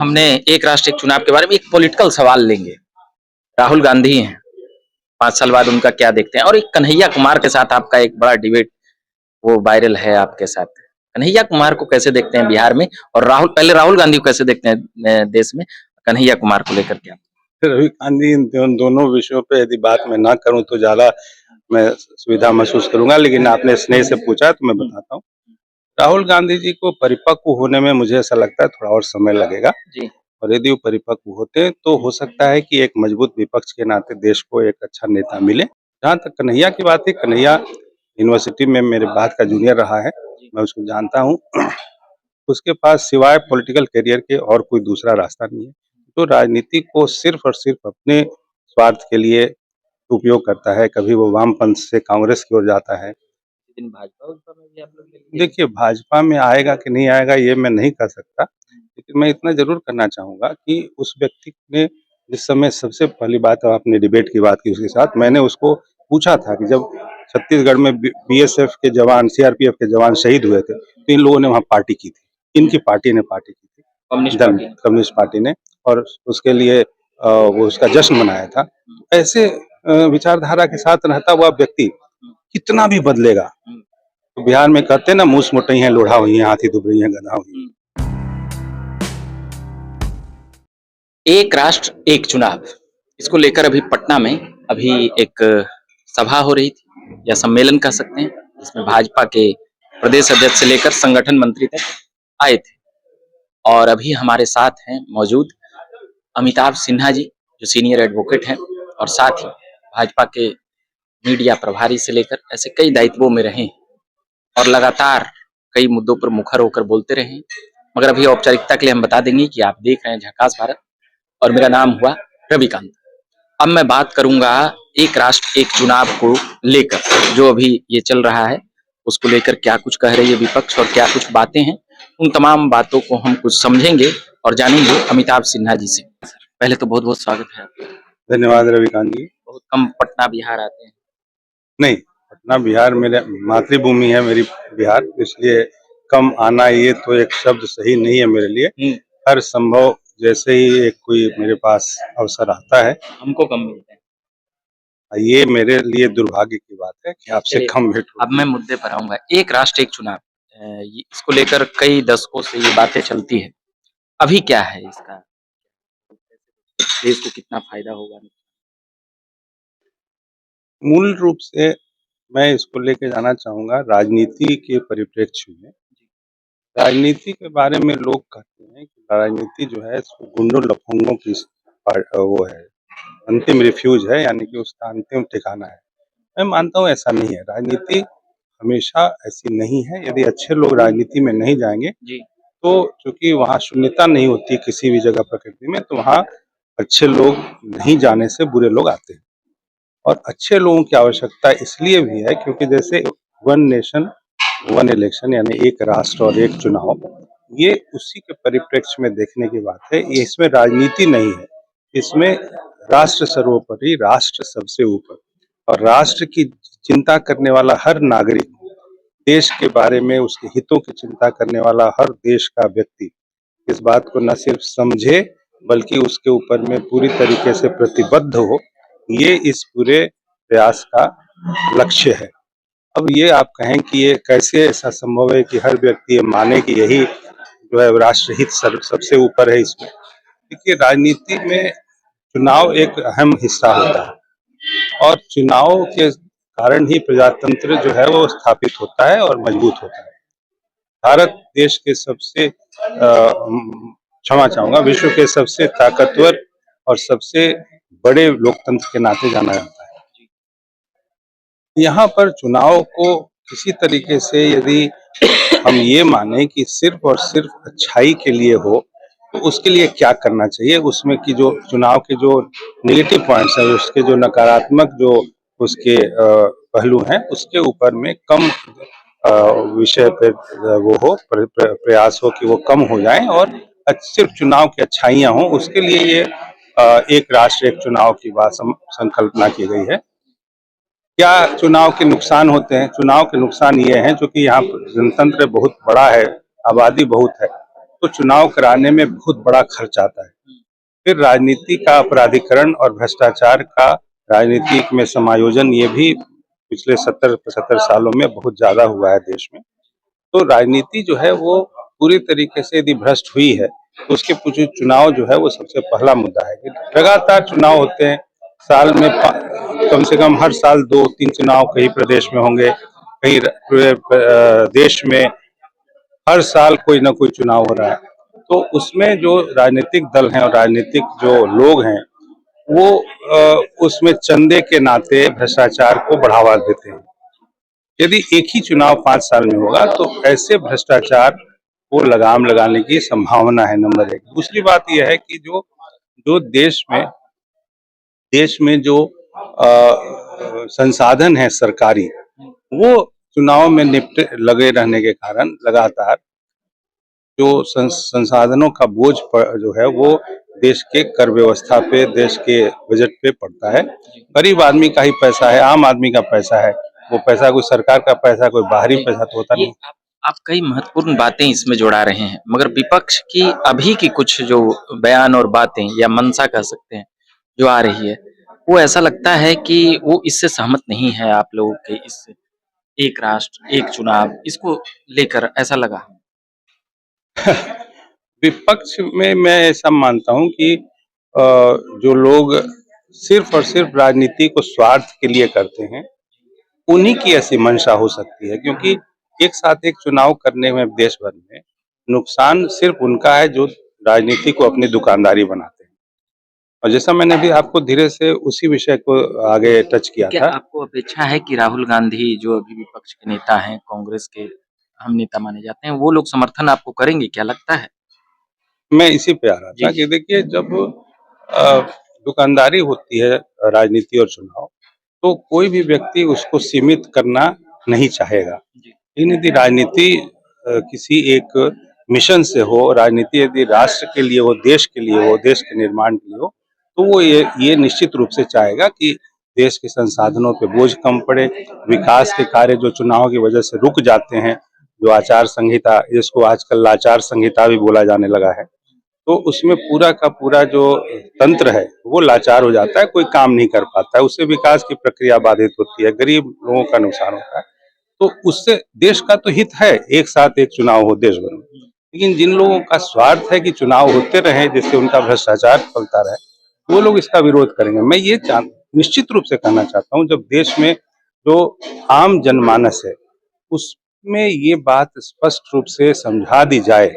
हमने एक राष्ट्र एक चुनाव के बारे में एक पॉलिटिकल सवाल लेंगे। राहुल गांधी हैं, 5 साल बाद उनका क्या देखते हैं? और एक कन्हैया कुमार के साथ आपका एक बड़ा डिबेट वो वायरल है आपके साथ। कन्हैया कुमार को कैसे देखते हैं बिहार में? और राहुल गांधी को कैसे देखते हैं देश में? कन्हैया कुमार को लेकर क्या? रवि गांधी इन दोनों विषयों पे यदि बात मैं ना करूं तो ज्यादा मैं सुविधा महसूस करूंगा, लेकिन आपने स्नेह से पूछा तो मैं बताता हूँ। राहुल गांधी जी को परिपक्व होने में मुझे ऐसा लगता है थोड़ा और समय लगेगा। जी। और यदि वो परिपक्व होते हैं तो हो सकता है कि एक मजबूत विपक्ष के नाते देश को एक अच्छा नेता मिले। जहाँ तक कन्हैया की बात है, कन्हैया यूनिवर्सिटी में मेरे बाद का जूनियर रहा है, मैं उसको जानता हूँ। उसके पास सिवाय पॉलिटिकल करियर के और कोई दूसरा रास्ता नहीं है। तो राजनीति को सिर्फ और सिर्फ अपने स्वार्थ के लिए उपयोग करता है। कभी वो वामपंथ से कांग्रेस की ओर जाता है। लेकिन भाजपा में भी आप लोग देखेंगे। देखिए, भाजपा में आएगा कि नहीं आएगा ये मैं नहीं कह सकता, लेकिन मैं इतना ज़रूर करना चाहूँगा कि उस व्यक्ति ने जिस समय सबसे पहली बात आपने डिबेट की बात की उसके साथ, मैंने उसको पूछा था कि जब छत्तीसगढ़ में बीएसएफ के जवान, सीआरपीएफ के जवान शहीद हुए थे, तो इन लोगों ने वहाँ पार्टी की थी। इनकी पार्टी ने पार्टी की थी, कम्युनिस्ट पार्टी ने, और उसके लिए वो उसका जश्न मनाया था। ऐसे विचारधारा के साथ रहता हुआ व्यक्ति कितना भी बदलेगा, तो बिहार में कहते हैं ना, मूस मोटई है, लोढ़ा हुई है, हाथी दुबरई है, गधा हुई है। एक राष्ट्र एक चुनाव, इसको लेकर अभी पटना में अभी एक सभा हो रही थी या सम्मेलन कह सकते हैं, जिसमें भाजपा के प्रदेश अध्यक्ष से लेकर संगठन मंत्री तक आए थे। और अभी हमारे साथ हैं मौजूद अमिताभ सिन्हा जी, जो सीनियर एडवोकेट हैं और साथ ही भाजपा के मीडिया प्रभारी से लेकर ऐसे कई दायित्वों में रहे हैं और लगातार कई मुद्दों पर मुखर होकर बोलते रहे। मगर अभी औपचारिकता के लिए हम बता देंगे कि आप देख रहे हैं झकास भारत और मेरा नाम हुआ रविकांत। अब मैं बात करूंगा एक राष्ट्र एक चुनाव को लेकर, जो अभी ये चल रहा है उसको लेकर क्या कुछ कह रही है विपक्ष और क्या कुछ बातें हैं, उन तमाम बातों को हम कुछ समझेंगे और जानेंगे अमिताभ सिन्हा जी से। पहले तो बहुत बहुत स्वागत है आपका। धन्यवाद रविकांत जी। बहुत कम पटना बिहार आते हैं। नहीं, पटना बिहार मेरे मातृभूमि है, मेरी बिहार, इसलिए कम आना ये तो एक शब्द सही नहीं है मेरे लिए। हर संभव जैसे ही एक कोई मेरे पास अवसर आता है, हमको कम मिलते हैं। ये मेरे लिए दुर्भाग्य की बात है कि आपसे कम भेंट होती है। अब मैं मुद्दे पर आऊंगा। एक राष्ट्र एक चुनाव, इसको लेकर कई दशकों से ये बातें चलती है। अभी क्या है इसका? देश को कितना फायदा होगा? मूल रूप से मैं इसको लेके जाना चाहूँगा राजनीति के परिप्रेक्ष्य में। राजनीति के बारे में लोग कहते हैं कि राजनीति जो है गुंडों लफंगों की वो है, अंतिम रिफ्यूज है, यानी कि उसका अंतिम ठिकाना है। मैं मानता हूँ ऐसा नहीं है। राजनीति हमेशा ऐसी नहीं है। यदि अच्छे लोग राजनीति में नहीं जाएंगे तो चूंकि वहाँ शून्यता नहीं होती किसी भी जगह प्रकृति में, तो वहाँ अच्छे लोग नहीं जाने से बुरे लोग आते हैं। और अच्छे लोगों की आवश्यकता इसलिए भी है क्योंकि जैसे वन नेशन वन इलेक्शन, यानी एक राष्ट्र और एक चुनाव, ये उसी के परिप्रेक्ष्य में देखने की बात है। ये इसमें राजनीति नहीं है, इसमें राष्ट्र सर्वोपरि, राष्ट्र सबसे ऊपर, और राष्ट्र की चिंता करने वाला हर नागरिक, देश के बारे में उसके हितों की चिंता करने वाला हर देश का व्यक्ति इस बात को न सिर्फ समझे बल्कि उसके ऊपर में पूरी तरीके से प्रतिबद्ध हो, ये इस पूरे प्रयास का लक्ष्य है। अब ये आप कहें कि ये कैसे ऐसा संभव है कि हर व्यक्ति ये माने कि यही जो है राष्ट्रहित सबसे ऊपर है इसमें। देखिए, राजनीति में चुनाव एक अहम हिस्सा होता है और चुनाव के कारण ही प्रजातंत्र जो है वो स्थापित होता है और मजबूत होता है। भारत देश के सबसे क्षमा चाहूंगा, विश्व के सबसे ताकतवर और सबसे बड़े लोकतंत्र के नाते जाना जाता है। यहाँ पर चुनाव को किसी तरीके से यदि हम ये माने कि सिर्फ और सिर्फ अच्छाई के लिए हो, तो उसके लिए क्या करना चाहिए, उसमें की जो चुनाव के जो नेगेटिव पॉइंट्स हैं, उसके जो नकारात्मक जो उसके पहलू हैं, उसके ऊपर में कम विषय पे वो हो, प्रयास हो कि वो कम हो जाएं और सिर्फ चुनाव की अच्छाइयाँ हों। उसके लिए ये एक राष्ट्र एक चुनाव की बात संकल्पना की गई है। क्या चुनाव के नुकसान होते हैं? चुनाव के नुकसान ये हैं, चूंकि यहाँ जनतंत्र बहुत बड़ा है, आबादी बहुत है, तो चुनाव कराने में बहुत बड़ा खर्च आता है। फिर राजनीति का अपराधीकरण और भ्रष्टाचार का राजनीति में समायोजन, ये भी पिछले 70-75 सालों में बहुत ज़्यादा हुआ है देश में। तो राजनीति जो है वो पूरी तरीके से यदि भ्रष्ट हुई है, तो उसके पीछे चुनाव जो है वो सबसे पहला मुद्दा है। कि लगातार चुनाव होते हैं, साल में कम से कम हर साल 2-3 चुनाव कहीं प्रदेश में होंगे, कहीं पूरे देश में हर साल कोई ना कोई चुनाव हो रहा है। तो उसमें जो राजनीतिक दल हैं और राजनीतिक जो लोग हैं, वो उसमें चंदे के नाते भ्रष्टाचार को बढ़ावा देते हैं। यदि एक ही चुनाव 5 साल में होगा तो ऐसे भ्रष्टाचार को लगाम लगाने की संभावना है, नंबर 1। दूसरी बात यह है कि जो जो देश में जो संसाधन है सरकारी, वो चुनाव में निपटे लगे रहने के कारण लगातार जो संसाधनों का बोझ जो है वो देश के कर व्यवस्था पे, देश के बजट पे पड़ता है। गरीब आदमी का ही पैसा है, आम आदमी का पैसा है। वो पैसा कोई सरकार का पैसा, कोई बाहरी नहीं, पैसा तो होता ये नहीं। आप कई महत्वपूर्ण बातें इसमें जोड़ा रहे हैं, मगर विपक्ष की अभी की कुछ जो बयान और बातें या मंशा कह सकते हैं, जो आ रही है, वो ऐसा लगता है कि वो इससे सहमत नहीं है आप लोगों के इस एक राष्ट्र, एक चुनाव इसको लेकर ऐसा लगा। विपक्ष में मैं ऐसा मानता हूँ कि जो लोग सिर्फ और सिर्फ राजनीति को स्वार्थ के लिए करते हैं, उन्हीं की ऐसी मंशा हो सकती है, क्योंकि एक साथ एक चुनाव करने में देश भर में नुकसान सिर्फ उनका है जो राजनीति को अपनी दुकानदारी बनाते हैं। और जैसा मैंने अभी आपको धीरे से उसी विषय को आगे टच किया क्या था। आपको अपेक्षा है कि राहुल गांधी जो अभी विपक्ष के नेता हैं, कांग्रेस के अहम नेता माने जाते हैं, वो लोग समर्थन आपको करेंगे, क्या लगता है? मैं इसी पे आ रहा जी, था कि देखिए, जब अ, दुकानदारी होती है राजनीति और चुनाव, तो कोई भी व्यक्ति उसको सीमित करना नहीं चाहेगा। जी, लेकिन यदि राजनीति किसी एक मिशन से हो, राजनीति यदि राष्ट्र के लिए हो, देश के लिए हो, देश के निर्माण के लिए हो, तो वो ये निश्चित रूप से चाहेगा कि देश के संसाधनों पे बोझ कम पड़े, विकास के कार्य जो चुनाव की वजह से रुक जाते हैं, जो आचार संहिता, जिसको आजकल लाचार संहिता भी बोला जाने लगा है, तो उसमें पूरा का पूरा जो तंत्र है वो लाचार हो जाता है, कोई काम नहीं कर पाता है, उससे विकास की प्रक्रिया बाधित होती है, गरीब लोगों का नुकसान होता है। तो उससे देश का तो हित है एक साथ एक चुनाव हो देश भर में, लेकिन जिन लोगों का स्वार्थ है कि चुनाव होते रहे जिससे उनका भ्रष्टाचार फैलता रहे, वो लोग इसका विरोध करेंगे। मैं ये निश्चित रूप से कहना चाहता हूँ, जब देश में जो आम जनमानस है उसमें ये बात स्पष्ट रूप से समझा दी जाए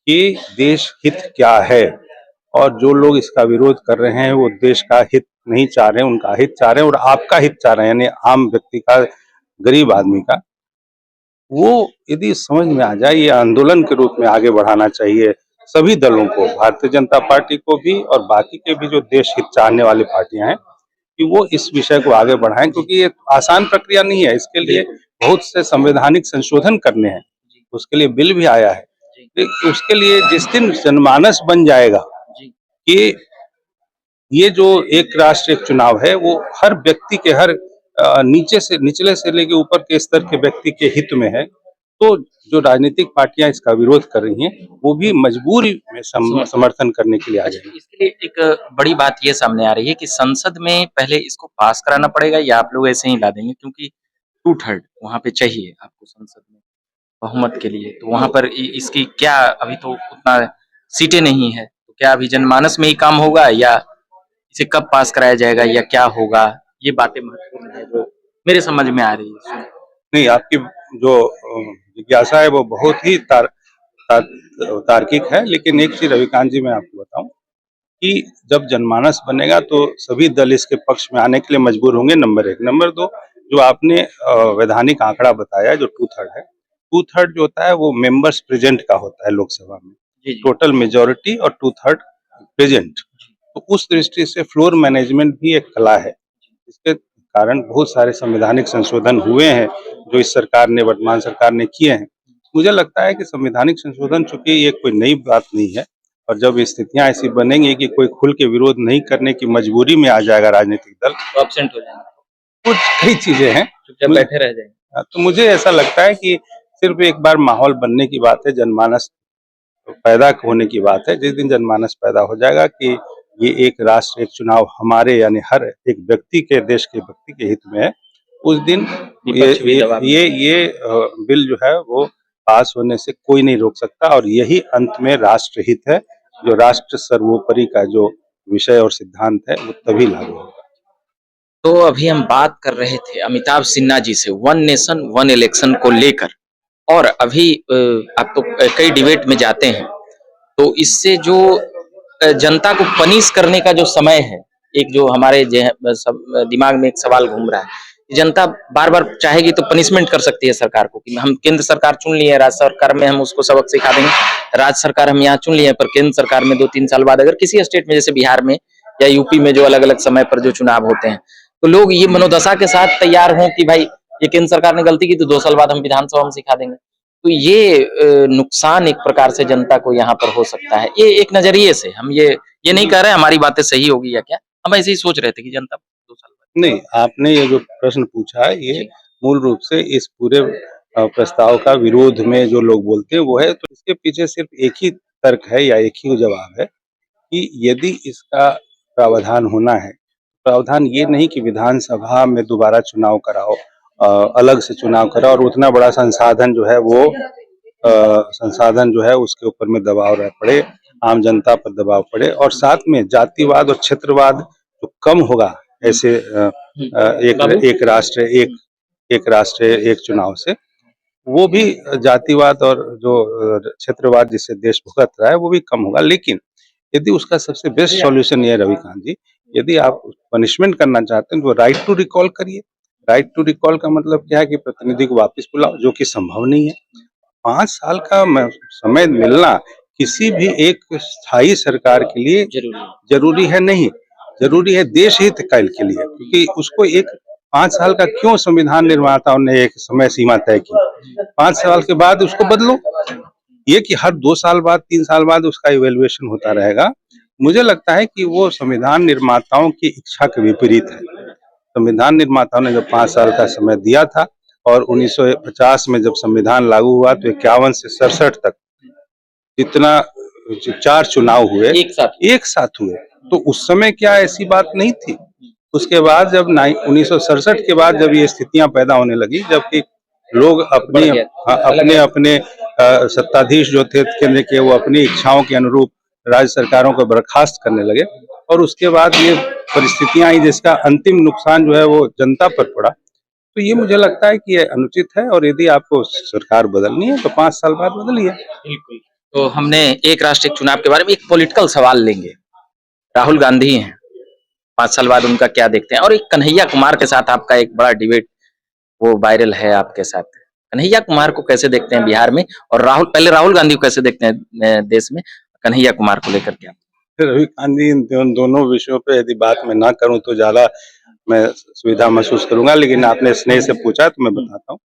कि देश हित क्या है, और जो लोग इसका विरोध कर रहे हैं वो देश का हित नहीं चाह रहे हैं, उनका हित चाह रहे हैं और आपका हित चाह रहे हैं, यानी आम व्यक्ति का, गरीब आदमी का। वो यदि समझ में आ जाए, ये आंदोलन के रूप में आगे बढ़ाना चाहिए सभी दलों को, भारतीय जनता पार्टी को भी और बाकी के भी जो देश हित चाहने वाली पार्टियां हैं, कि वो इस विषय को आगे बढ़ाएं, क्योंकि ये आसान प्रक्रिया नहीं है। इसके लिए बहुत से संवैधानिक संशोधन करने हैं, उसके लिए बिल भी आया है। लेकिन उसके लिए जिस दिन जनमानस बन जाएगा कि ये जो एक राष्ट्र एक चुनाव है, वो हर व्यक्ति के, हर नीचे से निचले से लेके ऊपर के स्तर के व्यक्ति के हित में है, तो जो राजनीतिक पार्टियां इसका विरोध कर रही हैं, वो भी मजबूरी में समर्थन करने के लिए आ अच्छा, जाएंगी। इसके लिए एक बड़ी बात ये सामने आ रही है कि संसद में पहले इसको पास कराना पड़ेगा या आप लोग ऐसे ही ला देंगे? क्योंकि 2/3 वहाँ पे चाहिए आपको संसद में बहुमत के लिए, तो वहाँ पर इसकी क्या अभी तो उतना सीटें नहीं है, तो क्या अभी जनमानस में ही काम होगा या इसे कब पास कराया जाएगा या क्या होगा? ये बातें महत्वपूर्ण है जो मेरे समझ में आ रही है। नहीं, आपकी जो जिज्ञासा है वो बहुत ही तार, तार्किक है, लेकिन एक चीज रविकांत जी मैं आपको बताऊं कि जब जनमानस बनेगा तो सभी दल इसके पक्ष में आने के लिए मजबूर होंगे, नंबर 1। नंबर 2, जो आपने वैधानिक आंकड़ा बताया जो 2/3 है, 2/3 जो होता है वो मेंबर्स प्रेजेंट का होता है लोकसभा में, जी, जी। टोटल मेजोरिटी और 2/3 प्रेजेंट। तो उस दृष्टि से फ्लोर मैनेजमेंट भी एक कला है, इसके कारण बहुत सारे संवैधानिक संशोधन हुए हैं जो इस सरकार ने, वर्तमान सरकार ने किए हैं। मुझे लगता है कि संवैधानिक संशोधन, चूंकि ये कोई नई बात नहीं है, और जब स्थितियां ऐसी बनेंगी कि कोई खुल के विरोध नहीं करने की मजबूरी में आ जाएगा राजनीतिक दल, तो एब्सेंट हो जाएंगे, कुछ कई चीजें हैं। चुपचाप बैठे रह जाएंगे। तो मुझे ऐसा लगता है कि सिर्फ एक बार माहौल बनने की बात है, जनमानस पैदा होने की बात है, जिस दिन जनमानस पैदा हो जाएगा कि ये एक राष्ट्र एक चुनाव हमारे यानी हर एक व्यक्ति के देश के व्यक्ति के हित में है, उस दिन विपक्ष भी दबाव में ये बिल जो है वो पास होने से कोई नहीं रोक सकता और यही अंत में राष्ट्र हित है, जो राष्ट्र सर्वोपरि का जो विषय और सिद्धांत है वो तभी लागू होगा। तो अभी हम बात कर रहे थे अमिताभ सिन्हा जी से वन नेशन वन इलेक्शन को लेकर और अभी आप तो कई डिबेट में जाते हैं तो इससे जो जनता को पनिश करने का जो समय है एक जो हमारे सब दिमाग में एक सवाल घूम रहा है जनता बार बार चाहेगी तो पनिशमेंट कर सकती है सरकार को कि हम केंद्र सरकार चुन लिए राज्य सरकार में हम उसको सबक सिखा देंगे राज्य सरकार हम यहाँ चुन लिए पर केंद्र सरकार में 2-3 साल बाद अगर किसी स्टेट में जैसे बिहार में या यूपी में जो अलग अलग समय पर जो चुनाव होते हैं तो लोग ये मनोदशा के साथ तैयार हों कि भाई ये केंद्र सरकार ने गलती की तो 2 साल बाद हम विधानसभा में सिखा देंगे तो ये नुकसान एक प्रकार से जनता को यहाँ पर हो सकता है ये एक नजरिए से हम ये नहीं कह रहे हमारी बातें सही होगी या क्या हम ऐसे ही सोच रहे थे कि जनता 2 साल बाद नहीं, आपने ये जो प्रश्न पूछा है ये जी मूल रूप से इस पूरे प्रस्ताव का विरोध में जो लोग बोलते हैं वो है, तो इसके पीछे सिर्फ एक ही तर्क है या एक ही जवाब है कि यदि इसका प्रावधान होना है, प्रावधान ये नहीं कि विधानसभा में दोबारा चुनाव कराओ, अलग से चुनाव कराओ और उतना बड़ा संसाधन जो है वो संसाधन जो है उसके ऊपर में दबाव रह पड़े, आम जनता पर दबाव पड़े और साथ में जातिवाद और क्षेत्रवाद जो कम होगा ऐसे एक राष्ट्र एक चुनाव से, वो भी जातिवाद और जो क्षेत्रवाद जिससे देश भुगत रहा है वो भी कम होगा। लेकिन यदि उसका सबसे बेस्ट सॉल्यूशन ये है रविकांत जी, यदि आप पनिशमेंट करना चाहते हैं तो राइट टू रिकॉल करिए। राइट टू रिकॉल का मतलब क्या है कि प्रतिनिधि को वापस बुलाओ, जो कि संभव नहीं है। 5 साल का समय मिलना किसी भी एक स्थायी सरकार के लिए जरूरी है नहीं, जरूरी है देश हित के लिए, क्योंकि उसको एक 5 साल का क्यों संविधान निर्माताओं ने एक समय सीमा तय की। 5 साल के बाद उसको बदलो, ये कि हर 2 साल बाद 3 साल बाद उसका इवैल्यूएशन होता रहेगा, मुझे लगता है कि वो संविधान निर्माताओं की इच्छा के विपरीत है। संविधान निर्माताओं ने जब 5 साल का समय दिया था और 1950 में जब संविधान लागू हुआ तो 51 से 67 तक इतना 4 चुनाव हुए, एक साथ हुए, तो उस समय क्या ऐसी बात नहीं थी? उसके बाद जब 1967 के बाद जब ये स्थितियां पैदा होने लगी, जबकि लोग अपने सत्ताधीश जो थे केंद्र के, वो अपनी इच्छाओं के अनुरूप राज्य सरकारों को बर्खास्त करने लगे और उसके बाद ये परिस्थितियां आई जिसका अंतिम नुकसान जो है वो जनता पर पड़ा। तो ये मुझे लगता है कि ये अनुचित है और यदि आपको सरकार बदलनी है तो 5 साल बाद बदलिए। बिल्कुल तो हमने एक राष्ट्र एक चुनाव के बारे में एक पॉलिटिकल सवाल लेंगे राहुल गांधी हैं 5 साल बाद उनका क्या देखते हैं और एक कन्हैया कुमार के साथ आपका एक बड़ा डिबेट वो वायरल है आपके साथ कन्हैया कुमार को कैसे देखते हैं बिहार में और राहुल गांधी को कैसे देखते हैं देश में कन्हैया कुमार को लेकर क्या रविकांत जी इन दोनों विषयों पे यदि बात मैं ना करूं तो ज्यादा मैं सुविधा महसूस करूंगा, लेकिन आपने स्नेह से पूछा तो मैं बताता हूँ।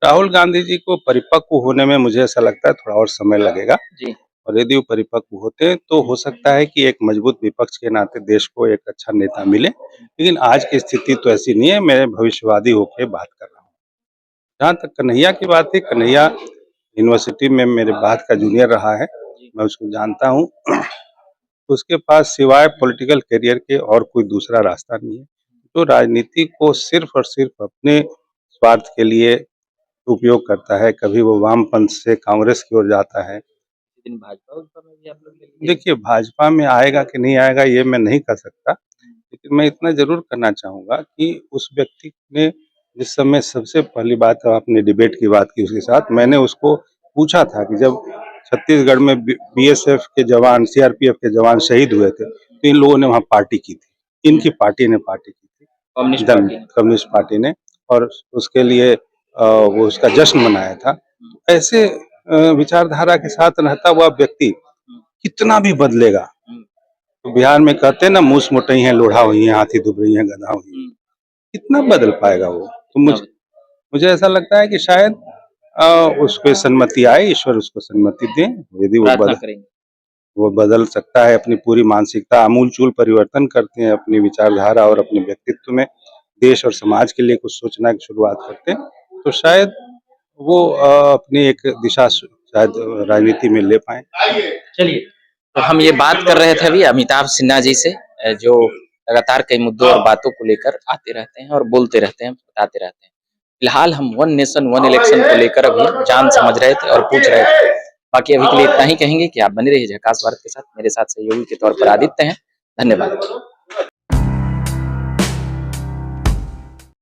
राहुल गांधी जी को परिपक्व होने में मुझे ऐसा लगता है थोड़ा और समय लगेगा जी और यदि वो परिपक्व होते हैं तो हो सकता है कि एक मजबूत विपक्ष के नाते देश को एक अच्छा नेता मिले, लेकिन आज की स्थिति तो ऐसी नहीं है। मैं भविष्यवादी होकर बात कर रहा हूँ। जहाँ तक कन्हैया की बात है, कन्हैया यूनिवर्सिटी में मेरे बाद का जूनियर रहा है, मैं उसको जानता हूँ। उसके पास सिवाय पॉलिटिकल करियर के और कोई दूसरा रास्ता नहीं है। तो राजनीति को सिर्फ और सिर्फ अपने स्वार्थ के लिए उपयोग करता है। कभी वो वामपंथ से कांग्रेस की ओर जाता है। देखिए, भाजपा में आएगा कि नहीं आएगा ये मैं नहीं कह सकता, लेकिन मैं इतना ज़रूर करना चाहूँगा कि उस व्यक्ति ने जिस समय सबसे पहली बात आपने डिबेट की बात की उसके साथ, मैंने उसको पूछा था कि जब छत्तीसगढ़ में बीएसएफ के जवान, सीआरपीएफ के जवान शहीद हुए थे, तो इन लोगों ने वहाँ पार्टी की थी। इनकी पार्टी ने पार्टी की थी, कम्युनिस्ट पार्टी ने, और उसके लिए वो उसका जश्न मनाया था। ऐसे विचारधारा के साथ रहता हुआ व्यक्ति कितना भी बदलेगा, तो बिहार में कहते हैं ना, मूस मोटई है, लोढ़ा हुई है, हाथी दुबरी है, गधा हुई है, कितना बदल पाएगा वो? तो मुझे ऐसा लगता है कि शायद उसको सन्मति आए, ईश्वर उसको सन्मति दें। यदि वो बदल सकता है, अपनी पूरी मानसिकता आमूल-चूल परिवर्तन करते हैं अपनी विचारधारा और अपने व्यक्तित्व में, देश और समाज के लिए कुछ सोचना की शुरुआत करते हैं, तो शायद वो अपनी एक दिशा शायद राजनीति में ले पाएँ। चलिए, तो हम ये बात कर रहे थे अभी अमिताभ सिन्हा जी से जो लगातार कई मुद्दों और बातों को लेकर आते रहते हैं और बोलते रहते हैं, बताते रहते हैं। फिलहाल हम वन नेशन वन इलेक्शन को लेकर अभी जान समझ रहे थे और पूछ रहे थे। बाकी अभी के लिए इतना ही कहेंगे कि आप बने रहिए झकास भारत के साथ। मेरे साथ सहयोगी के तौर पर आदित्य हैं। धन्यवाद।